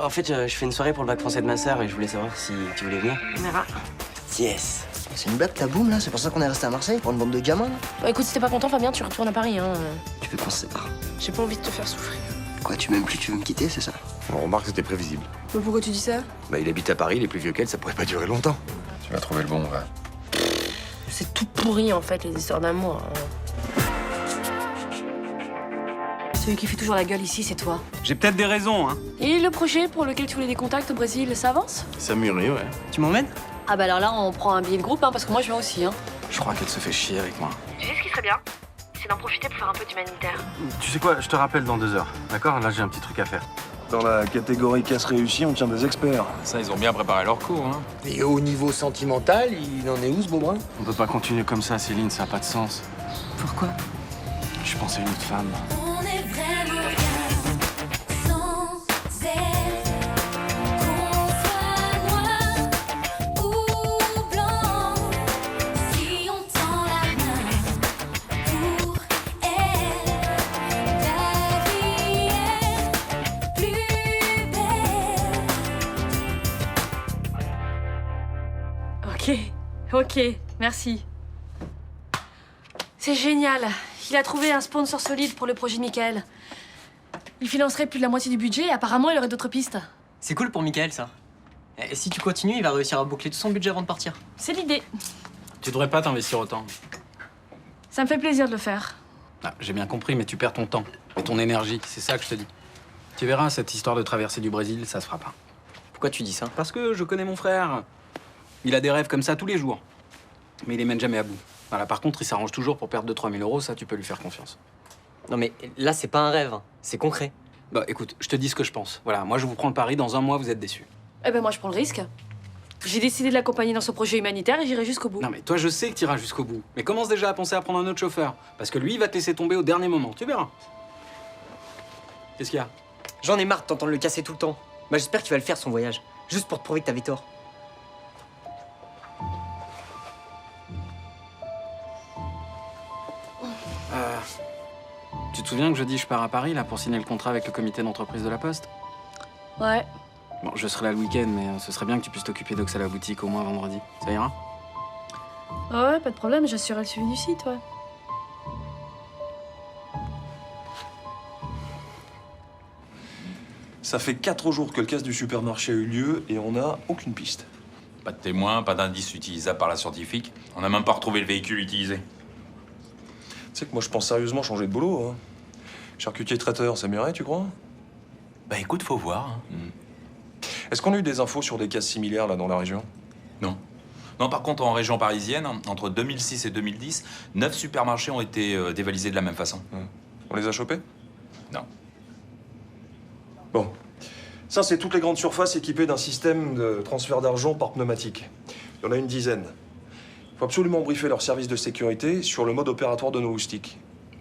En fait, je fais une soirée pour le bac français de ma sœur et je voulais savoir si tu voulais venir. On verra. Yes. C'est une blague, ta boum, là? C'est pour ça qu'on est resté à Marseille, pour une bande de gamins, là? Bah écoute, si t'es pas content, Fabien, tu retournes à Paris, hein. Tu veux qu'on se sépare? J'ai pas envie de te faire souffrir. Quoi, tu m'aimes plus, tu veux me quitter, c'est ça? On remarque que c'était prévisible. Mais pourquoi tu dis ça? Bah, il habite à Paris, il est plus vieux qu'elle, ça pourrait pas durer longtemps. Tu vas trouver le bon, va. C'est tout pourri, en fait, les histoires d'amour. Celui qui fait toujours la gueule ici, c'est toi. J'ai peut-être des raisons, hein. Et le projet pour lequel tu voulais des contacts au Brésil, ça avance? Ça mûrit, ouais. Tu m'emmènes? Ah bah alors là, on prend un billet de groupe, hein, parce que moi, je viens aussi, hein. Je crois qu'elle se fait chier avec moi. Tu sais ce qui serait bien? C'est d'en profiter pour faire un peu d'humanitaire. Tu sais quoi, je te rappelle dans 2 heures, d'accord? Là, j'ai un petit truc à faire. Dans la catégorie casse réussie, on tient des experts. Ça, ils ont bien préparé leur cours, hein. Et au niveau sentimental, il en est où, ce beau brun? On peut pas continuer comme ça, Céline, ça a pas de sens. Pourquoi? Je pense à une autre femme. On est vraiment bien sans elle. Qu'on soit noir ou blanc, si on tend la main pour elle, la vie est plus belle. Ok, merci. C'est génial. Il a trouvé un sponsor solide pour le projet de Michael. Il financerait plus de la moitié du budget et apparemment, il aurait d'autres pistes. C'est cool pour Michael, ça. Et si tu continues, il va réussir à boucler tout son budget avant de partir. C'est l'idée. Tu devrais pas t'investir autant. Ça me fait plaisir de le faire. Ah, j'ai bien compris, mais tu perds ton temps et ton énergie, c'est ça que je te dis. Tu verras, cette histoire de traversée du Brésil, ça se fera pas. Pourquoi tu dis ça? Parce que je connais mon frère. Il a des rêves comme ça tous les jours. Mais il les mène jamais à bout. Voilà, par contre, il s'arrange toujours pour perdre 2 000 à 3 000 euros, ça, tu peux lui faire confiance. Non mais là, c'est pas un rêve, hein. C'est concret. Bah écoute, je te dis ce que je pense. Voilà, moi je vous prends le pari, dans 1 mois, vous êtes déçus. Eh ben moi, je prends le risque. J'ai décidé de l'accompagner dans son projet humanitaire et j'irai jusqu'au bout. Non mais toi, je sais que tu iras jusqu'au bout. Mais commence déjà à penser à prendre un autre chauffeur. Parce que lui, il va te laisser tomber au dernier moment, tu verras. Qu'est-ce qu'il y a? J'en ai marre de t'entendre le casser tout le temps. Bah j'espère qu'il va le faire, son voyage. Juste pour te prouver que t'avais tort. Tu te souviens que jeudi, je pars à Paris, là, pour signer le contrat avec le comité d'entreprise de la Poste? Ouais. Bon, je serai là le week-end, mais ce serait bien que tu puisses t'occuper d'Ox à la boutique au moins vendredi. Ça ira? Ouais, pas de problème, j'assurerai le suivi du site, ouais. Ça fait 4 jours que le casse du supermarché a eu lieu et on n'a aucune piste. Pas de témoins, pas d'indices utilisables par la scientifique. On n'a même pas retrouvé le véhicule utilisé. Tu sais que moi je pense sérieusement changer de boulot, hein. Charcutier traiteur, ça m'irait, tu crois? Bah écoute, faut voir. Hein. Est-ce qu'on a eu des infos sur des cas similaires là dans la région? Non. Non, par contre, en région parisienne, entre 2006 et 2010, 9 supermarchés ont été dévalisés de la même façon. On les a chopés? Non. Bon. Ça, c'est toutes les grandes surfaces équipées d'un système de transfert d'argent par pneumatique. Il y en a une dizaine. Il faut absolument briefer leur service de sécurité sur le mode opératoire de nos loustiques.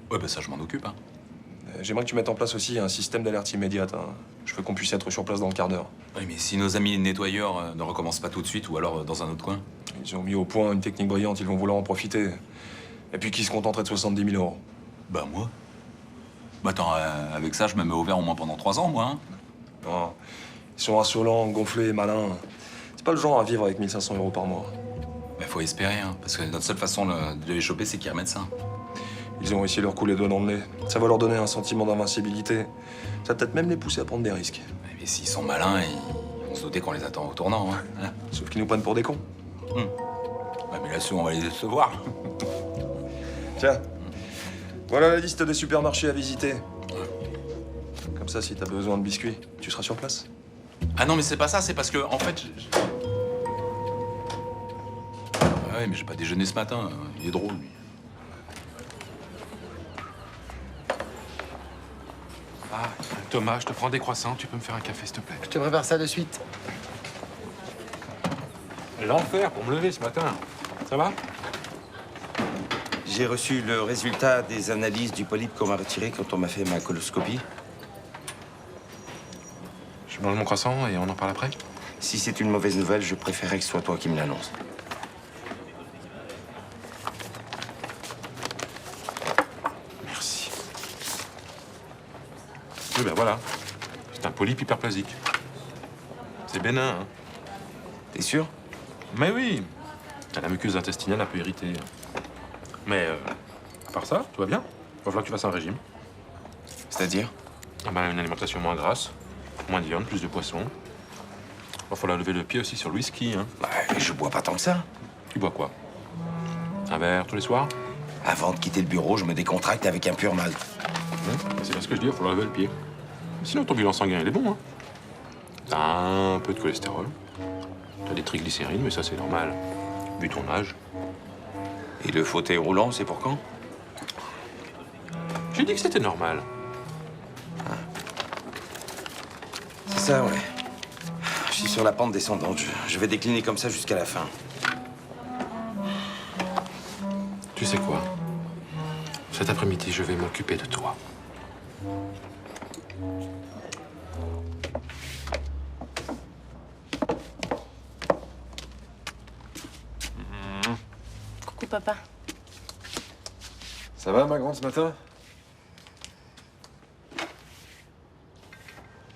Ouais, bah ça, je m'en occupe, hein. J'aimerais que tu mettes en place aussi un système d'alerte immédiate, hein. Je veux qu'on puisse être sur place dans le quart d'heure. Oui, mais si nos amis nettoyeurs ne recommencent pas tout de suite, ou alors dans un autre coin. Ils ont mis au point une technique brillante, ils vont vouloir en profiter. Et puis qui se contenteraient de 70 000 euros. Bah moi. Bah attends, avec ça, je me mets au vert au moins pendant 3 ans, moi, hein. Non. Ils sont insolents, gonflés, malins. C'est pas le genre à vivre avec 1 500 euros par mois. Bah faut espérer, hein, parce que notre seule façon de les choper, c'est qu'ils remettent ça. Ils ont réussi leur coup les doigts dans le nez. Ça va leur donner un sentiment d'invincibilité. Ça va peut-être même les pousser à prendre des risques. Mais s'ils sont malins, ils vont se douter qu'on les attend au tournant, hein. Sauf qu'ils nous prennent pour des cons. Ouais, mais là-dessus, on va les décevoir. Tiens, voilà la liste des supermarchés à visiter. Comme ça, si t'as besoin de biscuits, tu seras sur place. Ah non, mais c'est pas ça, c'est parce que, en fait... Ah ouais, mais j'ai pas déjeuné ce matin. Il est drôle, lui. Ah, Thomas, je te prends des croissants, tu peux me faire un café, s'il te plaît? Je te prépare ça de suite. L'enfer pour me lever ce matin. Ça va? J'ai reçu le résultat des analyses du polype qu'on m'a retiré quand on m'a fait ma coloscopie. Je mange mon croissant et on en parle après? Si c'est une mauvaise nouvelle, je préférerais que ce soit toi qui me l'annonce. Merci. Oui, ben voilà. C'est un polype hyperplasique. C'est bénin, hein. T'es sûr? Mais oui. La muqueuse intestinale un peu irritée. Mais à part ça, tout va bien. Il va falloir que tu fasses un régime. C'est-à-dire? Ah ben, une alimentation moins grasse, moins de viande, plus de poisson. Il va falloir lever le pied aussi sur le whisky, hein. Bah, je bois pas tant que ça. Tu bois quoi? Un verre tous les soirs? Avant de quitter le bureau, je me décontracte avec un pur malt. C'est bien ce que je dis, il va falloir lever le pied. Sinon, ton bilan sanguin, il est bon, hein. T'as un peu de cholestérol. T'as des triglycérides, mais ça, c'est normal, vu ton âge. Et le fauteuil roulant, c'est pour quand? J'ai dit que c'était normal. C'est ça, ouais. Je suis sur la pente descendante. Je vais décliner comme ça jusqu'à la fin. Tu sais quoi? Cet après-midi, je vais m'occuper de toi. Coucou, papa. Ça va, ma grande, ce matin?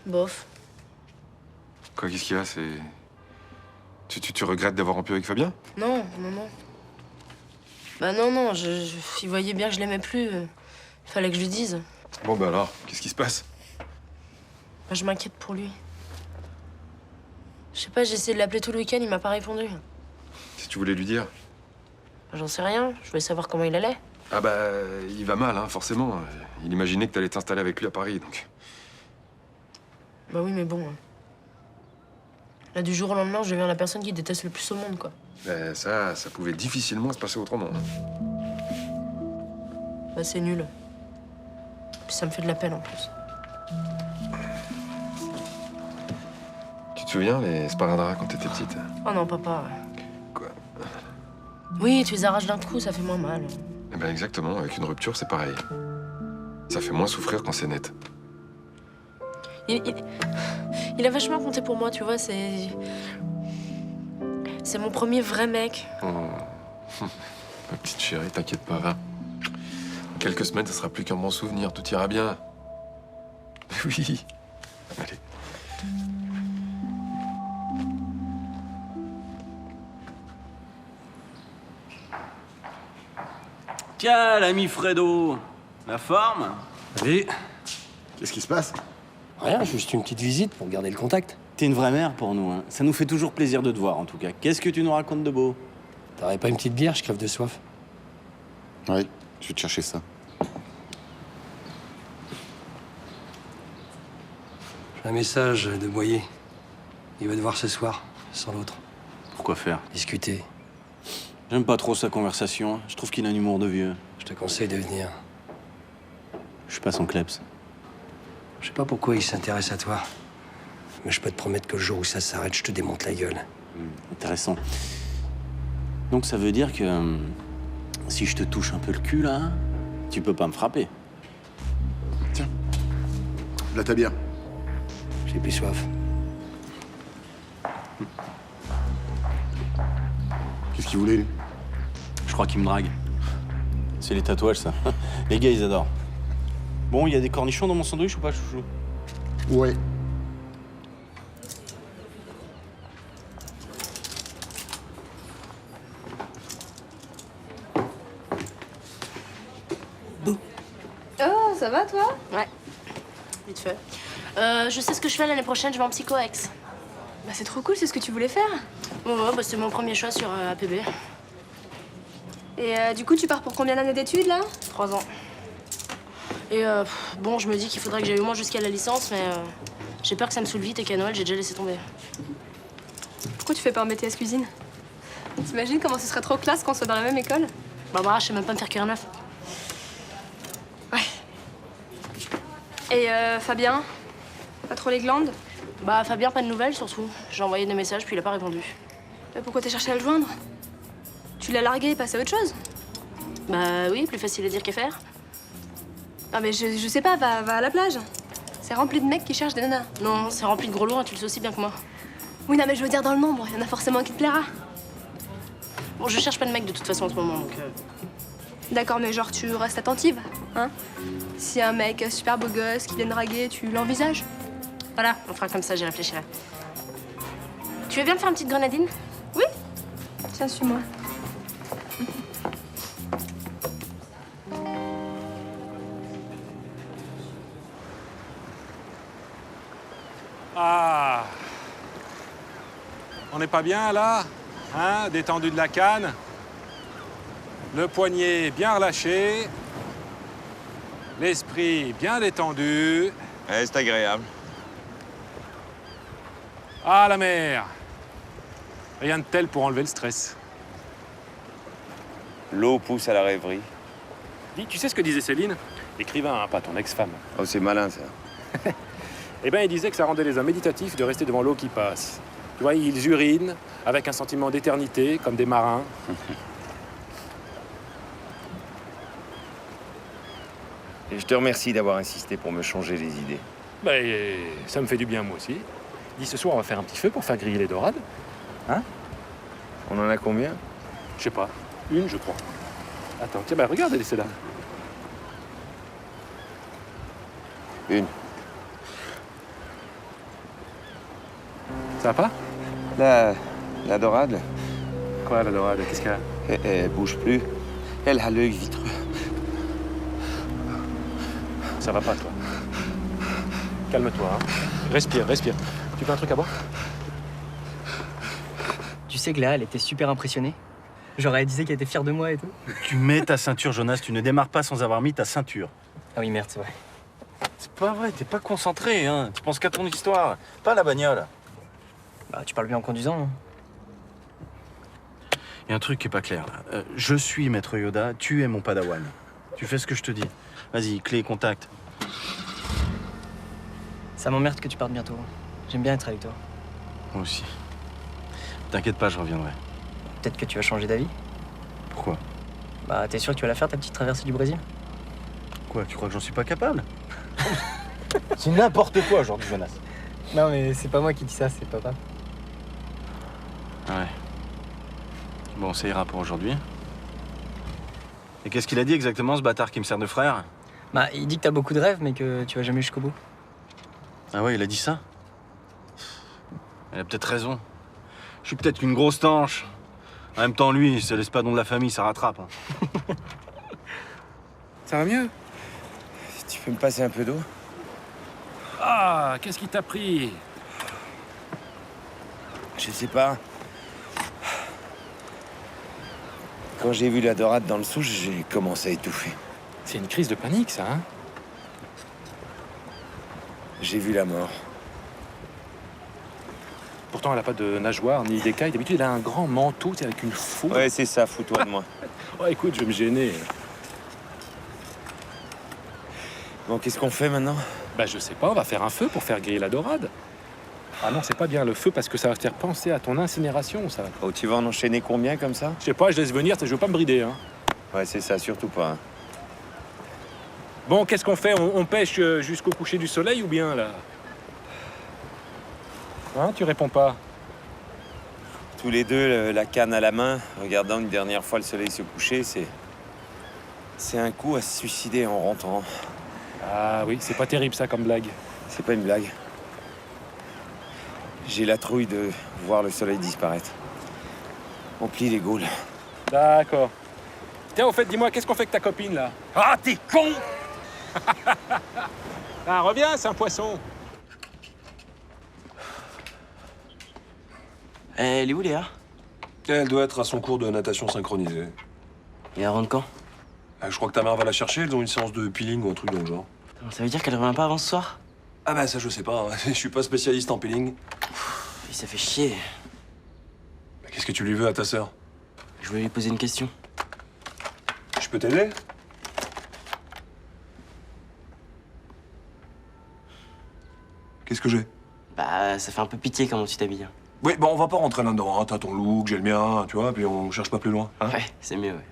Bof. Quoi, qu'est-ce qu'il y a? C'est... Tu regrettes d'avoir rompu avec Fabien? Non. Bah non, il voyait bien que je l'aimais plus. Fallait que je lui dise. Bon, bah alors, qu'est-ce qui se passe? Bah, je m'inquiète pour lui. Je sais pas, j'ai essayé de l'appeler tout le week-end, il m'a pas répondu. Si tu voulais lui dire. Bah, j'en sais rien, je voulais savoir comment il allait. Ah bah, il va mal, hein, forcément. Il imaginait que t'allais t'installer avec lui à Paris, donc... Bah oui, mais bon. Là, du jour au lendemain, je deviens la personne qui déteste le plus au monde, quoi. Ben ça pouvait difficilement se passer autrement. Bah c'est nul. Puis ça me fait de la peine en plus. Tu te souviens, les sparadraps quand t'étais petite? Oh non, papa. Quoi? Oui, tu les arraches d'un coup, ça fait moins mal. Eh ben exactement, avec une rupture, c'est pareil. Ça fait moins souffrir quand c'est net. Il a vachement compté pour moi, tu vois, c'est mon premier vrai mec. Oh. Ma petite chérie, t'inquiète pas, va. En quelques semaines, ça sera plus qu'un bon souvenir, tout ira bien. Oui. Allez. Tiens, l'ami Fredo, la forme? Allez. Qu'est-ce qui se passe? Rien, juste une petite visite pour garder le contact. T'es une vraie mère pour nous, hein. Ça nous fait toujours plaisir de te voir, en tout cas. Qu'est-ce que tu nous racontes de beau? T'aurais pas une petite bière, je crève de soif. Oui, je vais te chercher ça. J'ai un message de Boyer. Il va te voir ce soir, sans l'autre. Pourquoi faire? Discuter. J'aime pas trop sa conversation. Je trouve qu'il a un humour de vieux. Je te conseille de venir. Je suis pas son kleps. Je sais pas pourquoi il s'intéresse à toi. Mais je peux te promettre que le jour où ça s'arrête, je te démonte la gueule. Intéressant. Donc ça veut dire que si je te touche un peu le cul, là, tu peux pas me frapper. Tiens. Là, ta bière. J'ai plus soif. Qu'est-ce qu'il voulait, lui? Je crois qu'il me drague. C'est les tatouages, ça. Les gars, ils adorent. Bon, il y a des cornichons dans mon sandwich ou pas, chouchou? Ouais. Oh, ça va toi? Ouais, vite fait. Je sais ce que je fais l'année prochaine, je vais en psycho-ex. Bah c'est trop cool, c'est ce que tu voulais faire. Ouais, bah, c'est mon premier choix sur APB. Et du coup, tu pars pour combien d'années d'études là? 3 ans. Et bon, je me dis qu'il faudrait que j'aille au moins jusqu'à la licence, mais j'ai peur que ça me saoule vite et qu'à Noël, j'ai déjà laissé tomber. Pourquoi tu fais pas un BTS cuisine? T'imagines comment ce serait trop classe qu'on soit dans la même école? Barbara, je sais même pas me faire cuire un œuf. Ouais. Et Fabien? Pas trop les glandes? Bah, Fabien, pas de nouvelles surtout. J'ai envoyé des messages, puis il a pas répondu. Mais pourquoi t'as cherché à le joindre? Tu l'as largué et passé à autre chose? Bah oui, plus facile à dire qu'à faire. Ah mais je sais pas, va à la plage. C'est rempli de mecs qui cherchent des nanas. Non, c'est rempli de gros lourds, tu le sais aussi bien que moi. Oui, non mais je veux dire dans le nombre, il y en a forcément un qui te plaira. Bon, je cherche pas de mec de toute façon en ce moment, donc... D'accord, mais genre tu restes attentive, hein? Si un mec super beau gosse qui vient draguer, tu l'envisages? Voilà, on fera comme ça, j'y réfléchirai. Tu veux bien me faire une petite grenadine? Oui. Tiens, suis-moi. Ah. On n'est pas bien, là? Hein? Détendu de la canne. Le poignet bien relâché. L'esprit bien détendu. Ouais, c'est agréable. Ah, la mer! Rien de tel pour enlever le stress. L'eau pousse à la rêverie. Dis, tu sais ce que disait Céline? Écrivain, hein, pas ton ex-femme. Oh, c'est malin, ça. Eh bien, il disait que ça rendait les hommes méditatifs de rester devant l'eau qui passe. Tu vois, ils urinent avec un sentiment d'éternité, comme des marins. Et je te remercie d'avoir insisté pour me changer les idées. Ben, ça me fait du bien, moi aussi. Dis, ce soir, on va faire un petit feu pour faire griller les dorades. Hein? On en a combien? Je sais pas. Une, je crois. Attends, tiens, ben regarde, elle est là. Une. Ça va pas? La dorade, Quoi, la dorade? Qu'est-ce qu'il y a? elle bouge plus. Elle a l'œil vitreux. Ça va pas, toi. Calme-toi, hein. Respire, respire. Tu veux un truc à boire? Tu sais que Léa, elle était super impressionnée. Genre, elle disait qu'elle était fière de moi et tout. Tu mets ta ceinture, Jonas, tu ne démarres pas sans avoir mis ta ceinture. Ah oui, merde, c'est vrai. C'est pas vrai, t'es pas concentré, hein. Tu penses qu'à ton histoire, pas à la bagnole. Bah, tu parles bien en conduisant. Hein. Il y a un truc qui est pas clair, là. Je suis Maître Yoda, tu es mon padawan. Tu fais ce que je te dis. Vas-y, clé, contact. Ça m'emmerde que tu partes bientôt. J'aime bien être avec toi. Moi aussi. T'inquiète pas, je reviendrai. Peut-être que tu vas changer d'avis. Pourquoi? Bah, t'es sûr que tu vas la faire, ta petite traversée du Brésil? Quoi, tu crois que j'en suis pas capable? C'est n'importe quoi aujourd'hui, Jonas. Non, mais c'est pas moi qui dis ça, c'est papa. Ouais. Bon, ça ira pour aujourd'hui. Et qu'est-ce qu'il a dit exactement, ce bâtard qui me sert de frère? Bah, il dit que t'as beaucoup de rêves, mais que tu vas jamais jusqu'au bout. Ah ouais, il a dit ça? Elle a peut-être raison. Je suis peut-être une grosse tanche. En même temps, lui, c'est l'espadon de la famille, ça rattrape. Hein. Ça va mieux? Tu peux me passer un peu d'eau? Ah, qu'est-ce qui t'a pris? Je sais pas. Quand j'ai vu la dorade dans le souche, j'ai commencé à étouffer. C'est une crise de panique, ça, hein? J'ai vu la mort. Pourtant, elle a pas de nageoire ni d'écailles. D'habitude, elle a un grand manteau avec une fourre. Ouais, c'est ça, fous-toi de moi. Oh, écoute, je vais me gêner. Bon, qu'est-ce qu'on fait maintenant? Bah, je sais pas, on va faire un feu pour faire griller la dorade. Ah non, c'est pas bien le feu parce que ça va faire penser à ton incinération, ça. Oh, tu vas en enchaîner combien comme ça? Je sais pas, je laisse venir, je veux pas me brider, hein. Ouais, c'est ça, surtout pas. Hein. Bon, qu'est-ce qu'on fait? On pêche jusqu'au coucher du soleil ou bien, là? Hein, tu réponds pas? Tous les deux, la canne à la main, regardant une dernière fois le soleil se coucher, c'est un coup à se suicider en rentrant. Ah oui, c'est pas terrible ça comme blague. C'est pas une blague. J'ai la trouille de voir le soleil disparaître. On plie les gaules. D'accord. Tiens, au fait, dis-moi, qu'est-ce qu'on fait avec ta copine, là? Ah, t'es con! Ah, reviens, c'est un poisson. Elle est où, Léa? Elle doit être à son cours de natation synchronisée. Et elle rentre quand? Je crois que ta mère va la chercher, elles ont une séance de peeling ou un truc dans le genre. Ça veut dire qu'elle revient pas avant ce soir? Ah bah ça je sais pas, hein. Je suis pas spécialiste en peeling. Et ça fait chier. Qu'est-ce que tu lui veux à ta sœur? Je voulais lui poser une question. Je peux t'aider? Qu'est-ce que j'ai? Bah, ça fait un peu pitié comment tu t'habilles. Oui, bon, on va pas rentrer là-dedans, hein. T'as ton look, j'ai le mien, tu vois, puis on cherche pas plus loin. Hein. Ouais, c'est mieux, ouais.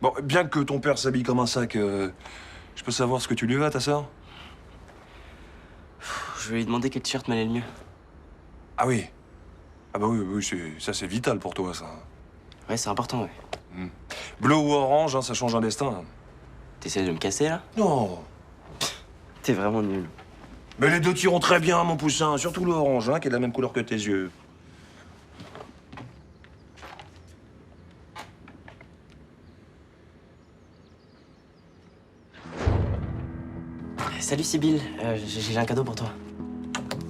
Bon, bien que ton père s'habille comme un sac, je peux savoir ce que tu lui veux à ta sœur? Je vais lui demander quel t-shirt m'allait le mieux. Ah oui. Ah bah oui, ça c'est vital pour toi, ça. Ouais, c'est important, ouais. Bleu ou orange, hein, ça change un destin. T'essaies de me casser, là? Non. T'es vraiment nul. Mais les deux tiront très bien, mon poussin, surtout l'orange, hein, qui est de la même couleur que tes yeux. Salut Sibylle, j'ai un cadeau pour toi.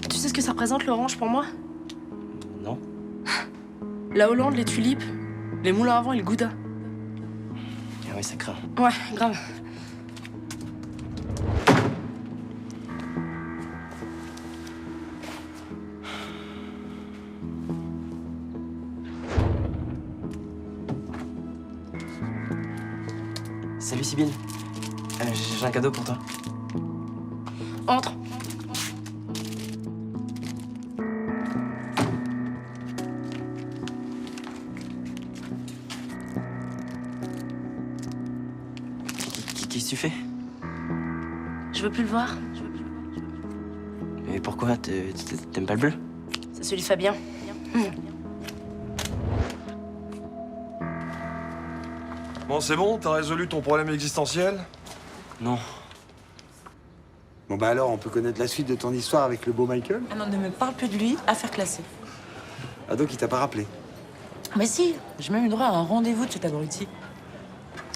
Tu sais ce que ça représente l'orange pour moi? Non? La Hollande, les tulipes, les moulins à vent et le gouda. Ah ouais, ça craint. Ouais, grave. Salut Sibylle, j'ai un cadeau pour toi. Entre. Qu'est-ce que tu fais? Je veux plus le voir. Mais pourquoi? T'aimes pas le bleu? C'est celui de Fabien. Bon, c'est bon, t'as résolu ton problème existentiel? Non. Bon bah alors, on peut connaître la suite de ton histoire avec le beau Michael? Ah non, ne me parle plus de lui, affaire classée. Ah donc il t'a pas rappelé? Mais si, j'ai même eu droit à un rendez-vous de cet abruti.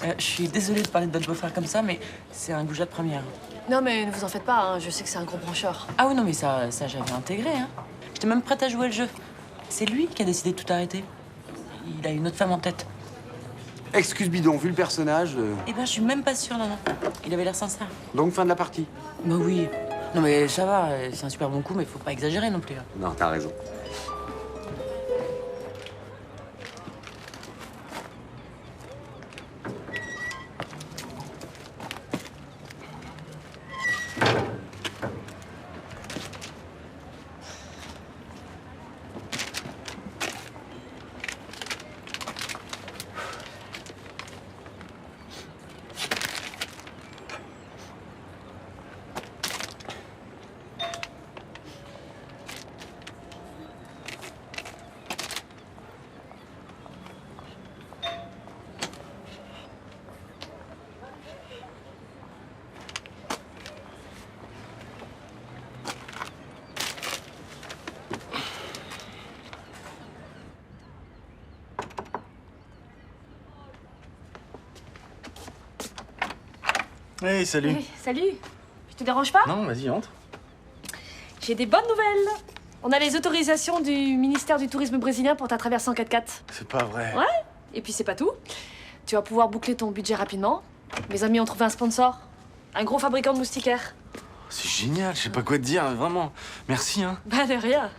Je suis désolée de parler de votre beau-frère comme ça, mais c'est un goujat de première. Non, mais ne vous en faites pas, hein. Je sais que c'est un gros brancheur. Ah oui, non, mais ça j'avais intégré, hein. J'étais même prête à jouer le jeu. C'est lui qui a décidé de tout arrêter. Il a une autre femme en tête. Excuse bidon, vu le personnage... Eh ben, je suis même pas sûre, non. Il avait l'air sincère. Donc fin de la partie? Bah oui. Non, mais ça va, c'est un super bon coup, mais faut pas exagérer non plus. Non, t'as raison. Hey, salut. Hey, salut. Je te dérange pas? Non, vas-y, entre. J'ai des bonnes nouvelles. On a les autorisations du ministère du Tourisme brésilien pour ta traversée en 4x4. C'est pas vrai. Ouais. Et puis c'est pas tout. Tu vas pouvoir boucler ton budget rapidement. Mes amis ont trouvé un sponsor. Un gros fabricant de moustiquaires. C'est génial, je sais pas quoi te dire, vraiment. Merci, hein. Bah de rien.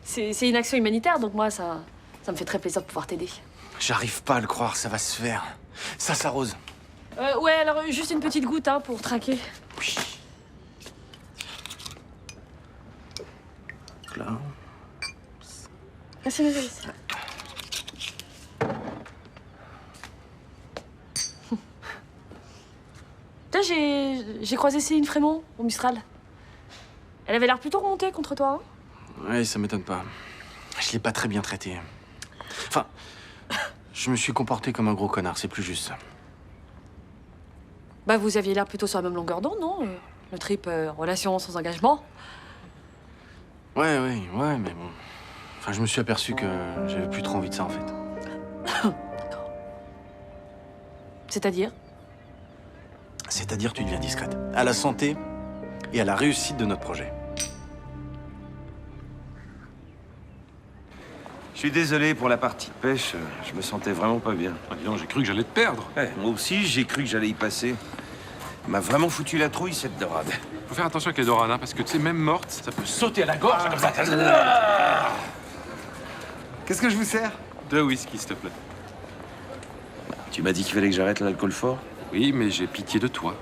C'est une action humanitaire, donc moi ça me fait très plaisir de pouvoir t'aider. J'arrive pas à le croire, ça va se faire. Ça s'arrose. Ouais, alors juste une petite goutte, hein, pour trinquer. Oui. Là. Merci, Nathalie. Là, j'ai croisé Céline Frémont au Mistral. Elle avait l'air plutôt remontée contre toi, hein. Ouais, ça m'étonne pas. Je l'ai pas très bien traité. Enfin, je me suis comporté comme un gros connard, c'est plus juste ça. Bah, vous aviez l'air plutôt sur la même longueur d'onde, non? Le trip relation sans engagement. Ouais, mais bon. Enfin, je me suis aperçu que j'avais plus trop envie de ça, en fait. C'est-à-dire? C'est-à-dire, tu deviens discrète. À la santé et à la réussite de notre projet. Je suis désolé pour la partie pêche, je me sentais vraiment pas bien. Ah, dis donc, j'ai cru que j'allais te perdre. Ouais, moi aussi, j'ai cru que j'allais y passer. Elle m'a vraiment foutu la trouille, cette dorade. Faut faire attention avec les dorades, hein, parce que tu sais, même morte, ça peut sauter à la gorge comme ça. Qu'est-ce que je vous sers? 2 whisky, s'il te plaît. Tu m'as dit qu'il fallait que j'arrête l'alcool fort? Oui, mais j'ai pitié de toi.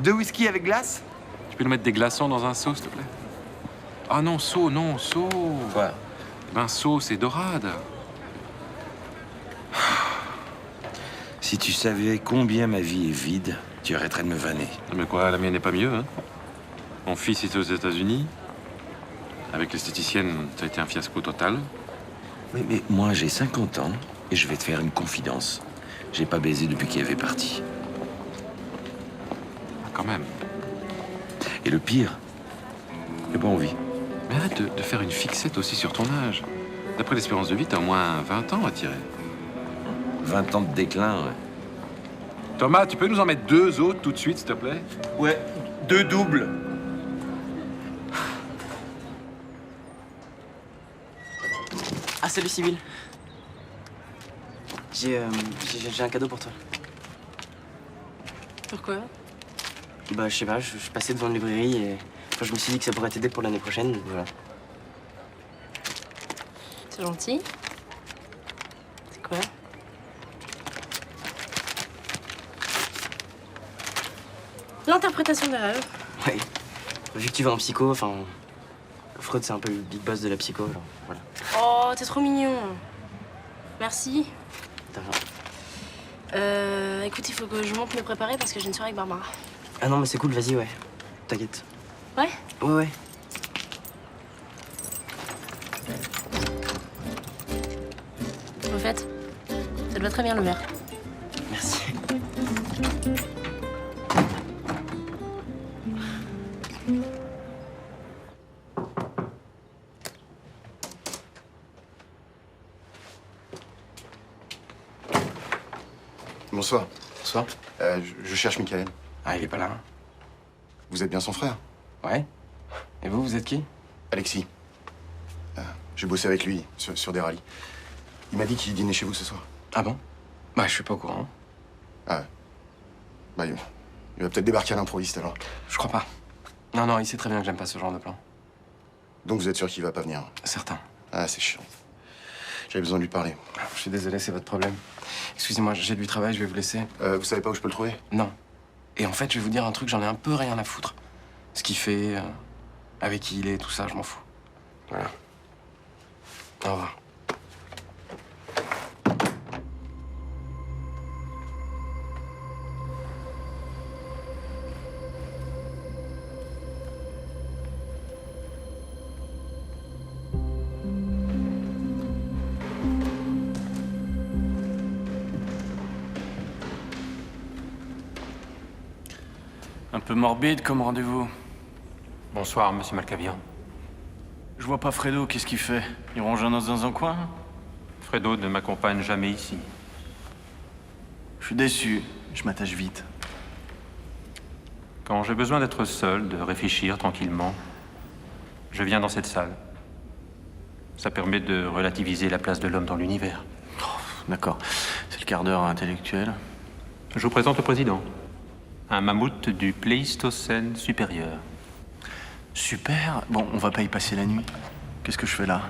2 whisky avec glace? Tu peux nous mettre des glaçons dans un seau, s'il te plaît? Ah non, seau, non, seau. Quoi? Ben, seau, c'est dorade. Si tu savais combien ma vie est vide, tu arrêterais de me vanner. Non, mais quoi, la mienne n'est pas mieux, hein? Mon fils était aux États-Unis. Avec l'esthéticienne, ça a été un fiasco total. Mais moi, j'ai 50 ans et je vais te faire une confidence. J'ai pas baisé depuis qu'il avait parti. Quand même. Et le pire, j'ai pas envie. Mais arrête de faire une fixette aussi sur ton âge. D'après l'espérance de vie, t'as au moins 20 ans à tirer. 20 ans de déclin, ouais. Thomas, tu peux nous en mettre 2 autres tout de suite, s'il te plaît? Ouais, 2 doubles. Ah, salut Sibyl. J'ai un cadeau pour toi. Pourquoi? Bah, je sais pas, je passais devant une librairie et enfin, je me suis dit que ça pourrait t'aider pour l'année prochaine, donc voilà. C'est gentil. C'est quoi? L'interprétation des rêves. Ouais. Vu que tu vas en psycho, enfin... Freud, c'est un peu le big boss de la psycho, alors voilà. Oh, t'es trop mignon. Merci. De rien. Écoute, il faut que je monte me préparer parce que j'ai une soirée avec Barbara. Ah non, mais c'est cool, vas-y, ouais. T'inquiète. Ouais? Ouais, ouais. Au fait, ça te va très bien le verre. Merci. Bonsoir. Bonsoir. Je cherche Michael. Ah, il est pas là. Vous êtes bien son frère? Ouais. Et vous êtes qui? Alexis. J'ai bossé avec lui sur des rallyes. Il m'a dit qu'il dînait chez vous ce soir. Ah bon? Bah, je suis pas au courant. Ah ouais. Bah, il va peut-être débarquer à l'improviste alors. Je crois pas. Non, non, il sait très bien que j'aime pas ce genre de plan. Donc vous êtes sûr qu'il va pas venir? Certain. Ah, c'est chiant. J'avais besoin de lui parler. Je suis désolé, c'est votre problème. Excusez-moi, j'ai du travail, je vais vous laisser. Vous savez pas où je peux le trouver? Non. Et en fait, je vais vous dire un truc, j'en ai un peu rien à foutre. Ce qu'il fait, avec qui il est, tout ça, je m'en fous. Voilà. Au revoir. Un peu morbide comme rendez-vous. Bonsoir, monsieur Malkavian. Je vois pas Fredo, qu'est-ce qu'il fait? Il ronge un os dans un coin? Fredo ne m'accompagne jamais ici. Je suis déçu, je m'attache vite. Quand j'ai besoin d'être seul, de réfléchir tranquillement, je viens dans cette salle. Ça permet de relativiser la place de l'homme dans l'univers. Oh, d'accord, c'est le quart d'heure intellectuel. Je vous présente le président. Un mammouth du Pléistocène supérieur. Super. Bon, on va pas y passer la nuit. Qu'est-ce que je fais là?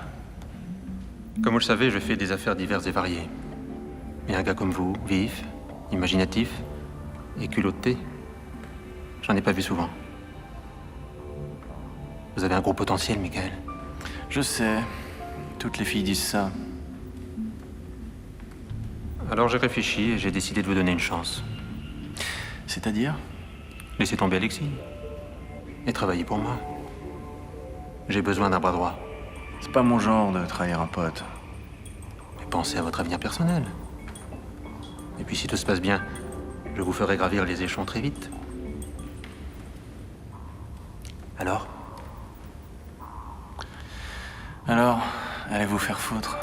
Comme vous le savez, je fais des affaires diverses et variées. Et un gars comme vous, vif, imaginatif et culotté, j'en ai pas vu souvent. Vous avez un gros potentiel, Michael. Je sais. Toutes les filles disent ça. Alors j'ai réfléchi et j'ai décidé de vous donner une chance. C'est-à-dire? Laissez tomber Alexis. Et travaillez pour moi. J'ai besoin d'un bras droit. C'est pas mon genre de trahir un pote. Mais pensez à votre avenir personnel. Et puis si tout se passe bien, je vous ferai gravir les échelons très vite. Alors, allez vous faire foutre.